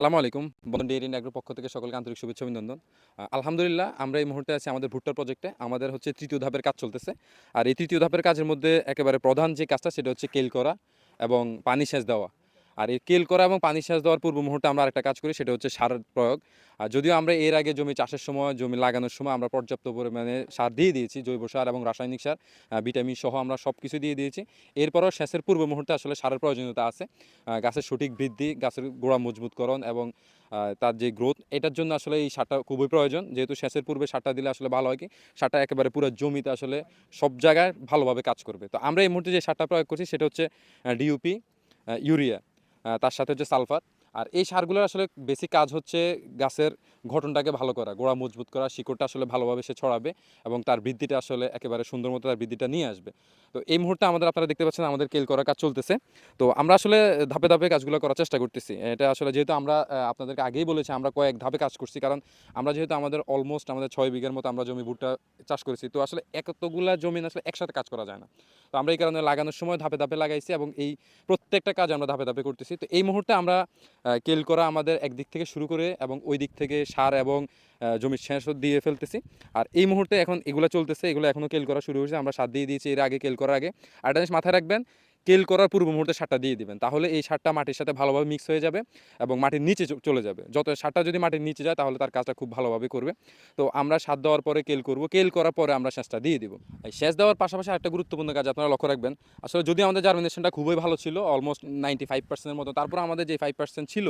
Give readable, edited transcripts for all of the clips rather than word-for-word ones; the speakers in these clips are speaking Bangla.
আসসালামু আলাইকুম। বন্ধন ডেইরি অ্যান্ড এগ্রোর পক্ষ থেকে সকলকে আন্তরিক শুভেচ্ছা অভিনন্দন। আলহামদুলিল্লাহ আমরা এই মুহূর্তে আছি আমাদের ভুট্টার প্রজেক্টে। আমাদের হচ্ছে ৩য় ধাপের কাজ চলতেছে। আর এই ৩য় ধাপের কাজের মধ্যে একেবারে প্রধান যে কাজটা সেটা হচ্ছে কেল করা এবং পানি সেচ দেওয়া। আর এই কেল করা এবং পানি সেচ দেওয়ার পূর্ব মুহূর্তে আমরা আরেকটা কাজ করি সেটা হচ্ছে সার প্রয়োগ। আর যদিও আমরা এর আগে জমি চাষের সময়, জমি লাগানোর সময় আমরা পর্যাপ্ত পরিমাণে সার দিয়ে দিয়েছি, জৈব সার এবং রাসায়নিক সার, ভিটামিন সহ আমরা সবকিছু দিয়ে দিয়েছি। এরপরও সেচের পূর্ব মুহূর্তে আসলে সারের প্রয়োজনীয়তা আছে। গাছের সঠিক বৃদ্ধি, গাছের গোড়া মজবুতকরণ এবং তার যে গ্রোথ এটার জন্য আসলে এই সারটা খুবই প্রয়োজন। যেহেতু সেচের পূর্বে সারটা দিলে আসলে ভালো হয় কি, সারটা একেবারে পুরো জমিতে আসলে সব জায়গায় ভালোভাবে কাজ করবে। তো আমরা এই মুহূর্তে যে সারটা প্রয়োগ করছি সেটা হচ্ছে ডিউপি, ইউরিয়া, তার সাথে হচ্ছে সালফার। আর এই সারগুলোর আসলে বেসিক কাজ হচ্ছে গাছের গঠনটাকে ভালো করা, গোড়া মজবুত করা, শিকড়টা আসলে ভালোভাবে সে ছড়াবে এবং তার বৃদ্ধিটা আসলে একেবারে সুন্দর মতো তার বৃদ্ধিটা নিয়ে আসবে। তো এই মুহূর্তে আপনারা দেখতে পাচ্ছেন আমাদের কেল করার কাজ চলতেছে। তো আমরা আসলে ধাপে ধাপে কাজগুলো করার চেষ্টা করতেছি। এটা আসলে যেহেতু আমরা আপনাদেরকে আগেই বলেছি আমরা কয়েক ধাপে কাজ করছি। কারণ আমরা যেহেতু আমাদের অলমোস্ট আমাদের ৬ বিঘার মতো আমরা জমি ভুট্টা চাষ করেছি। তো আসলে এতগুলা জমি আসলে একসাথে কাজ করা যায় না। তো আমরা এই কারণে লাগানোর সময় ধাপে ধাপে লাগাইছি এবং এই প্রত্যেকটা কাজ আমরা ধাপে ধাপে করতেছি। তো এই মুহূর্তে আমরা কেল করা আমাদের একদিক থেকে শুরু করে এবং ওই দিক থেকে সার এবং জমির সেচও দিয়ে ফেলতেছি। আর এই মুহূর্তে এখন এগুলো চলতেছে, এগুলো এখনও কেল করা শুরু হয়েছে। আমরা সার দিয়ে দিয়েছি এর আগে, কেল করার আগে। আরেকটা জিনিস মাথায় রাখবেন, কেল করার পূর্ব মুহূর্তে সারটা দিয়ে দিবেন। তাহলে এই সারটা মাটির সাথে ভালোভাবে মিক্স হয়ে যাবে এবং মাটির নিচে চলে যাবে। যত সারটা যদি মাটির নিচে যায় তাহলে তার কাজটা খুব ভালোভাবে করবে। তো আমরা সার দেওয়ার পরে কেল করব। কেল করার পরে আমরা সেচটা দিয়ে দিব। এই সেচ দেওয়ার পাশাপাশি আরেকটা গুরুত্বপূর্ণ কাজ আপনারা লক্ষ্য রাখবেন। আসলে যদিও আমাদের জার্মিনেশনটা খুবই ভালো ছিল, অলমোস্ট 95% এর মতো। তারপরে আমাদের যে 5% ছিল,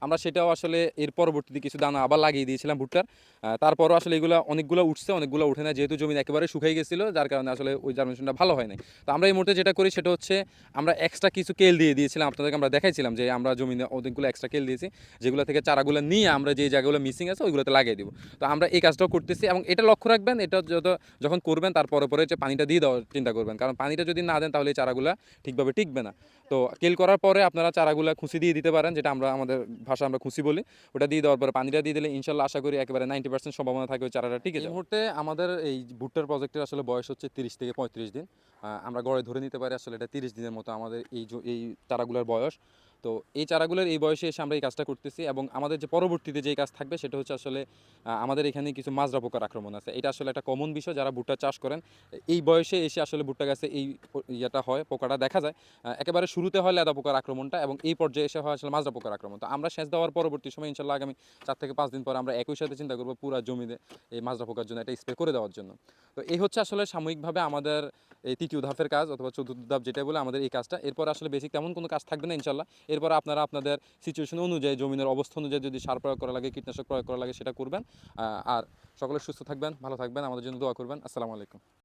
আমরা সেটাও আসলে এর পরবর্তীতে কিছু দানা আবার লাগিয়ে দিয়েছিলাম ভুট্টার। তারপরও আসলে এগুলো অনেকগুলো উঠছে, অনেকগুলো উঠে না। যেহেতু জমি একেবারে শুকিয়ে গেছিলো, যার কারণে আসলে ওই জার্মিনেশনটা ভালো হয় নাই। তো আমরা এই মুহূর্তে যেটা করি সেটা হচ্ছে আমরা এক্সট্রা কিছু কেল দিয়ে দিয়েছিলাম। আপনাদেরকে আমরা দেখাইছিলাম যে আমরা জমিনে অনেকগুলো এক্সট্রা কেল দিয়েছি, যেগুলো থেকে চারাগুলো নিয়ে আমরা যে জায়গাগুলো মিসিং আছে ওইগুলোতে লাগিয়ে দিব। তো আমরা এই কাজটাও করতেছি এবং এটা লক্ষ্য রাখবেন, এটা যখন করবেন তার পরে যে পানিটা দিয়ে দেওয়ার চিন্তা করবেন। কারণ পানিটা যদি না দেন তাহলে এই চারাগুলো ঠিকভাবে টিকবে না। তো কেল করার পরে আপনারা চারাগুলো খুঁচি দিয়ে দিতে পারেন, যেটা আমরা আমাদের ভাষায় আমরা খুঁচি বলি। ওটা দিয়ে দেওয়ার পরে পানিটা দিয়ে দিলে ইনশাল্লাহ আশা করি একেবারে 90% সম্ভাবনা থাকে ওই চারাটা টিকে যাবে। এই মুহূর্তে আমাদের এই ভুট্টার প্রজেক্টের আসলে বয়স হচ্ছে 30 থেকে 35 দিন। আমরা গড়ে ধরে নিতে পারি আসলে এটা 30 দিনের মতো আমাদের এই চারাগুলোর বয়স। তো এই চারাগুলোর এই বয়সে এসে আমরা এই কাজটা করতেছি এবং আমাদের যে পরবর্তীতে যে কাজ থাকবে সেটা হচ্ছে আসলে আমাদের এখানে কিছু মাজরা পোকার আক্রমণ আছে। এটা আসলে একটা কমন বিষয়, যারা ভুট্টা চাষ করেন এই বয়সে এসে আসলে ভুট্টা গাছে এই ইয়েটা হয়, পোকাটা দেখা যায়। একেবারে শুরুতে হয় লেদা পোকার আক্রমণটা এবং এই পর্যায়ে এসে হয় আসলে মাজরা পোকার আক্রমণ। তো আমরা সেচ দেওয়ার পরবর্তী সময় ইনশাল্লাহ আগামী 4 থেকে 5 দিন পর আমরা একই সাথে চিন্তা করবো পুরা জমিতে এই মাজরা পোকার জন্য একটা স্প্রে করে দেওয়ার জন্য। তো এই হচ্ছে আসলে সাময়িকভাবে আমাদের এই ৩য় ধাপের কাজ অথবা ৪র্থ ধাপ যেটা বলে আমাদের এই কাজটা। এরপর আসলে বেসিক তেমন কোনো কাজ থাকবে না ইনশাল্লাহ। এরপর আপনারা আপনাদের সিচুয়েশন অনুযায়ী, জমিনের অবস্থা অনুযায়ী যদি সার প্রয়োগ করা লাগে, কীটনাশক প্রয়োগ করা লাগে সেটা করবেন। আর সকলে সুস্থ থাকবেন, ভালো থাকবেন, আমাদের জন্য দোয়া করবেন। আসসালামু আলাইকুম।